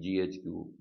GHQ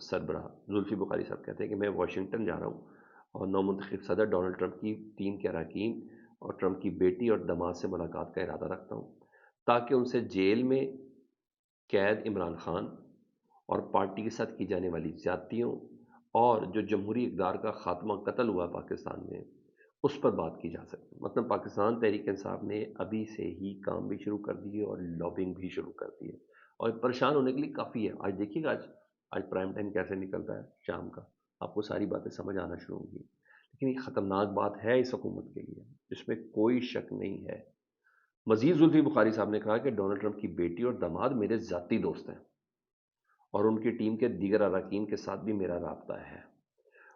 سربراہ زلفی بخاری صاحب کہتے ہیں کہ میں واشنگٹن جا رہا ہوں اور نومنتخب صدر ڈونلڈ ٹرمپ کی ٹیم کے اراکین اور ٹرمپ کی بیٹی اور داماد سے ملاقات کا ارادہ رکھتا ہوں تاکہ ان سے جیل میں قید عمران خان اور پارٹی کے ساتھ کی جانے والی زیادتیوں اور جو جمہوری اقدار کا خاتمہ قتل ہوا پاکستان میں اس پر بات کی جا سکتی. مطلب پاکستان تحریک انصاف نے ابھی سے ہی کام بھی شروع کر دیے اور لابنگ بھی شروع کر دی ہے اور پریشان ہونے کے لیے کافی ہے. آج دیکھیے گا آج پرائم ٹائم کیسے نکلتا ہے شام کا، آپ کو ساری باتیں سمجھ آنا شروع ہوں گی. لیکن یہ خطرناک بات ہے اس حکومت کے لیے، اس میں کوئی شک نہیں ہے. مزید زلفی بخاری صاحب نے کہا کہ ڈونلڈ ٹرمپ کی بیٹی اور داماد میرے ذاتی دوست ہیں اور ان کی ٹیم کے دیگر اراکین کے ساتھ بھی میرا رابطہ ہے.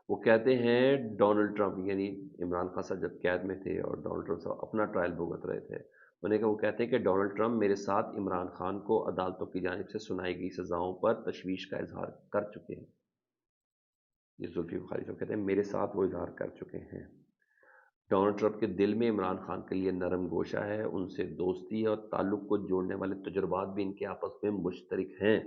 وہ کہتے ہیں ڈونلڈ ٹرمپ یعنی عمران خان صاحب جب قید میں تھے اور ڈونلڈ ٹرمپ صاحب اپنا ٹرائل بھگت رہے تھے، وہ کہتے ہیں کہ ڈونلڈ ٹرمپ میرے ساتھ عمران خان کو عدالتوں کی جانب سے سنائی گئی سزاؤں پر تشویش کا اظہار کر چکے ہیں. یہ زلفی بخاری صاحب کہتے ہیں میرے ساتھ وہ اظہار کر چکے ہیں. ڈونلڈ ٹرمپ کے دل میں عمران خان کے لیے نرم گوشہ ہے، ان سے دوستی اور تعلق کو جوڑنے والے تجربات بھی ان کے آپس میں مشترک ہیں.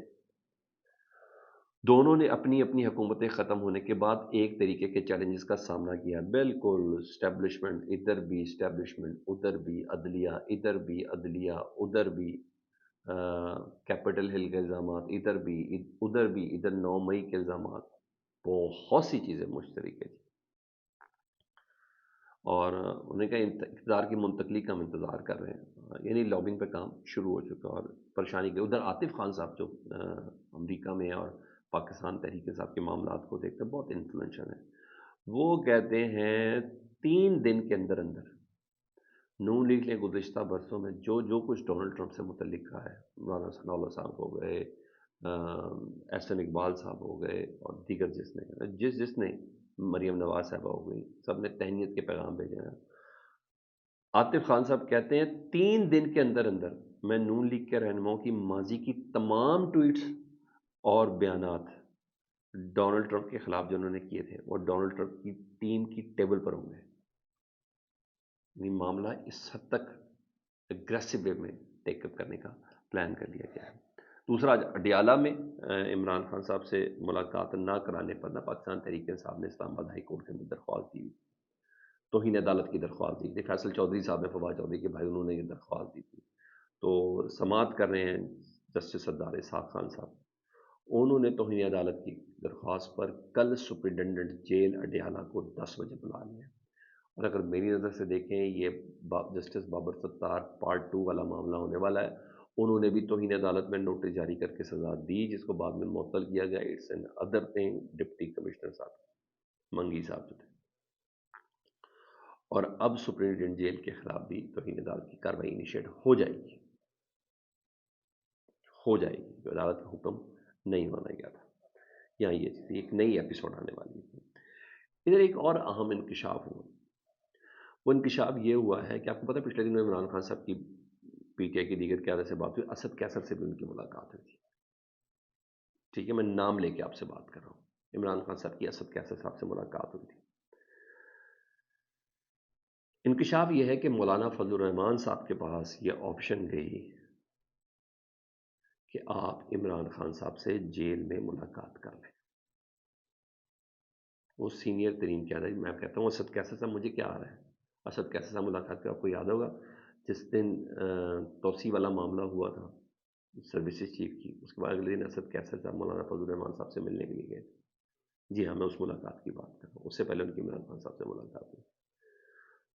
دونوں نے اپنی اپنی حکومتیں ختم ہونے کے بعد ایک طریقے کے چیلنجز کا سامنا کیا. بالکل اسٹیبلشمنٹ ادھر بھی، اسٹیبلشمنٹ ادھر بھی، عدلیہ ادھر بھی، عدلیہ ادھر بھی، کیپٹل ہل کے الزامات ادھر بھی ادھر بھی، ادھر 9 مئی کے الزامات، بہت سی چیزیں مشترک ہے. اور انہیں کا اقتدار کی منتقلی کا ہم انتظار کر رہے ہیں، یعنی لابنگ پہ کام شروع ہو چکا. اور پریشانی کے ادھر عاطف خان صاحب جو امریکہ میں اور پاکستان تحریک صاحب کے معاملات کو دیکھتے ہیں بہت انفلوئنشل ہیں. وہ کہتے ہیں 3 دن کے اندر اندر نون لیگ نے گزشتہ برسوں میں جو کچھ ڈونلڈ ٹرمپ سے متعلق کہا ہے، مولانا ثناءاللہ صاحب ہو گئے، احسن اقبال صاحب ہو گئے اور دیگر جس نے مریم نواز صاحبہ ہو گئی، سب نے تہنیت کے پیغام بھیجے ہیں. عاطف خان صاحب کہتے ہیں 3 دن کے اندر اندر میں نون لیگ کے رہنماؤں کی ماضی کی تمام ٹویٹس اور بیانات ڈونلڈ ٹرمپ کے خلاف جو انہوں نے کیے تھے وہ ڈونلڈ ٹرمپ کی ٹیم کی ٹیبل پر ہوں گے. یعنی معاملہ اس حد تک اگریسو وے میں ٹیک اپ کرنے کا پلان کر لیا گیا ہے. دوسرا، اڈیالہ میں عمران خان صاحب سے ملاقات نہ کرانے پر پاکستان تحریک انصاف نے اسلام آباد ہائی کورٹ کے اندر درخواست دی، توہین عدالت کی درخواست دی تھی. فیصل چودھری صاحب نے، فواد چودھری کے بھائی، انہوں نے یہ درخواست دی تھی. تو سماعت کر رہے ہیں جسٹس سردار اسحاق خان صاحب، انہوں نے توہین عدالت کی درخواست پر کل سپرنٹنڈنٹ جیل اڈیالہ کو 10 بجے بلا لیا. اور اگر میری نظر سے دیکھیں، یہ جسٹس بابر ستار پارٹ 2 والا معاملہ ہونے والا ہے. انہوں نے بھی توہین عدالت میں نوٹس جاری کر کے سزا دی، جس کو بعد میں معطل کیا گیا. It's another thing. Deputy commissioner صاحب منگی صاحب جو تھے، اور اب سپرنٹنڈنٹ جیل کے خلاف بھی توہین عدالت کی کارروائی انیشیٹ ہو جائے گی، جو عدالت کا حکم نہیں مانا گیا تھا. یہاں یہ چیز ایک نئی ایپیسوڈ آنے والی ہے. ادھر ایک اور اہم انکشاف ہوا. وہ انکشاف یہ ہوا ہے کہ آپ کو پتہ پچھلے دنوں عمران خان صاحب کی پی ٹی آئی کی دیگر قیادت سے بات ہوئی، اسد کیسر سے بھی ان کی ملاقات ہوئی تھی. ٹھیک ہے، میں نام لے کے آپ سے بات کر رہا ہوں. عمران خان صاحب کی اسد کیسر صاحب سے ملاقات ہوئی تھی. انکشاف یہ ہے کہ مولانا فضل الرحمان صاحب کے پاس یہ آپشن گئی کہ آپ عمران خان صاحب سے جیل میں ملاقات کر لیں. وہ سینئر ترین قیادت، میں کہتا ہوں اسد کیسر صاحب مجھے کیا آ رہا ہے. اسد کیسر صاحب ملاقات کر، آپ کو یاد ہوگا جس دن توسیع والا معاملہ ہوا تھا سروسز چیف کی، اس کے بعد اگلے دن اسد کیسر صاحب مولانا فضل الرحمان صاحب سے ملنے کے لیے گئے تھے. جی ہاں، میں اس ملاقات کی بات کر رہا ہوں. اس سے پہلے ان کی عمران خان صاحب سے ملاقات ہوئی.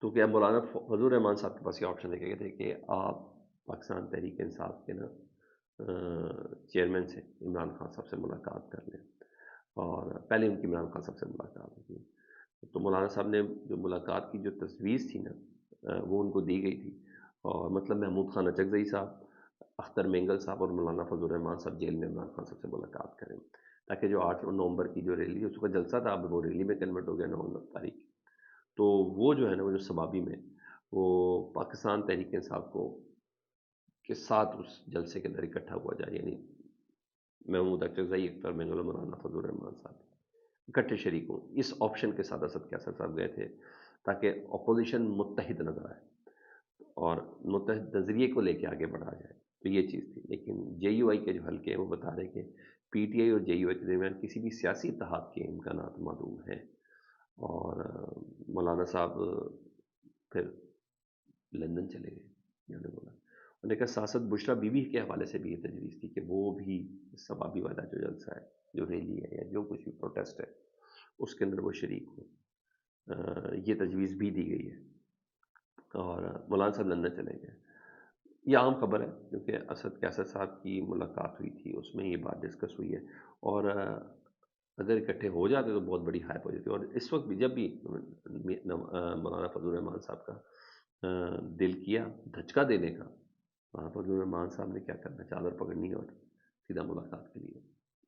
تو کیا مولانا فضل الرحمان صاحب کے پاس یہ آپشن دیکھے گئے تھے کہ آپ پاکستان تحریک انصاف کے چیئرمین سے عمران خان صاحب سے ملاقات کر لیں. اور پہلے ان کی عمران خان صاحب سے ملاقات ہوئی. تو مولانا صاحب نے جو ملاقات کی جو تجویز تھی وہ ان کو دی گئی تھی. اور مطلب محمود خان اچکزئی صاحب، اختر مینگل صاحب اور مولانا فضل الرحمان صاحب جیل میں عمران خان صاحب سے ملاقات کریں، تاکہ جو 8 نومبر کی جو ریلی، اس کا جلسہ تھا، اب وہ ریلی میں کنورٹ ہو گیا 9 تاریخ. تو وہ جو ہے وہ جو سبابی میں وہ پاکستان تحریک انصاف کو کے ساتھ اس جلسے کے اندر اکٹھا ہوا جائے. یعنی محمود اچکزئی، اختر مینگل اور مولانا فضل الرحمان صاحب اکٹھے شریک ہوں. اس آپشن کے ساتھ اسد کیسر صاحب گئے تھے تاکہ اپوزیشن متحد نظر آئے اور متحد نظریے کو لے کے آگے بڑھا جائے. تو یہ چیز تھی. لیکن جے یو آئی کے جو حلقے ہیں وہ بتا رہے کہ پی ٹی آئی اور جے یو کے درمیان کسی بھی سیاسی اتحاد کے امکانات معدوم ہیں۔ اور مولانا صاحب پھر لندن چلے گئے، انہوں نے بولا، انہوں نے کہا سیاست بشرا بی بی کے حوالے سے بھی یہ تجویز تھی کہ وہ بھی ثوابی والا جو جلسہ ہے، جو ریلی ہے یا جو کچھ بھی پروٹیسٹ ہے، اس کے اندر وہ شریک ہو، یہ تجویز بھی دی گئی ہے۔ اور مولانا صاحب لندن چلے گئے۔ یہ عام خبر ہے کیونکہ اسد کیسر صاحب کی ملاقات ہوئی تھی، اس میں یہ بات ڈسکس ہوئی ہے، اور اگر اکٹھے ہو جاتے تو بہت بڑی ہائپ ہو جاتی۔ اور اس وقت بھی جب بھی مولانا فضل الرحمان صاحب کا دل کیا دھچکا دینے کا، مولانا فضل الرحمان صاحب نے کیا کرنا، چادر پکڑنی اور سیدھا ملاقات کے لیے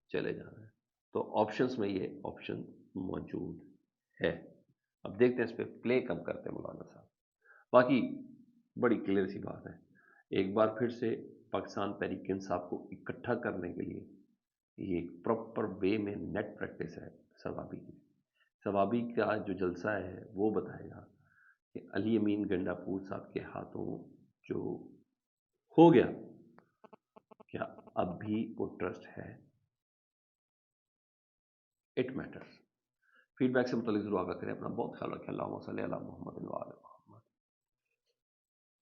چلے جانا ہے۔ تو آپشنز میں یہ آپشن موجود ہے۔ اب دیکھتے ہیں اس پہ پلے کب کرتے ہیں مولانا صاحب۔ باقی بڑی کلیئر سی بات ہے، ایک بار پھر سے پاکستان تحریک انصاف کو اکٹھا کرنے کے لیے یہ ایک پراپر وے میں نیٹ پریکٹس ہے ثوابی کی۔ ثوابی کا جو جلسہ ہے وہ بتائے گا کہ علی امین گنڈا پور صاحب کے ہاتھوں جو ہو گیا، کیا اب بھی وہ ٹرسٹ ہے؟ It matters. فیڈ بیک سے متعلق ضرور آگاہ کریں، اپنا بہت خیال رکھیں۔ اللہم صلی علی محمد و علی محمد۔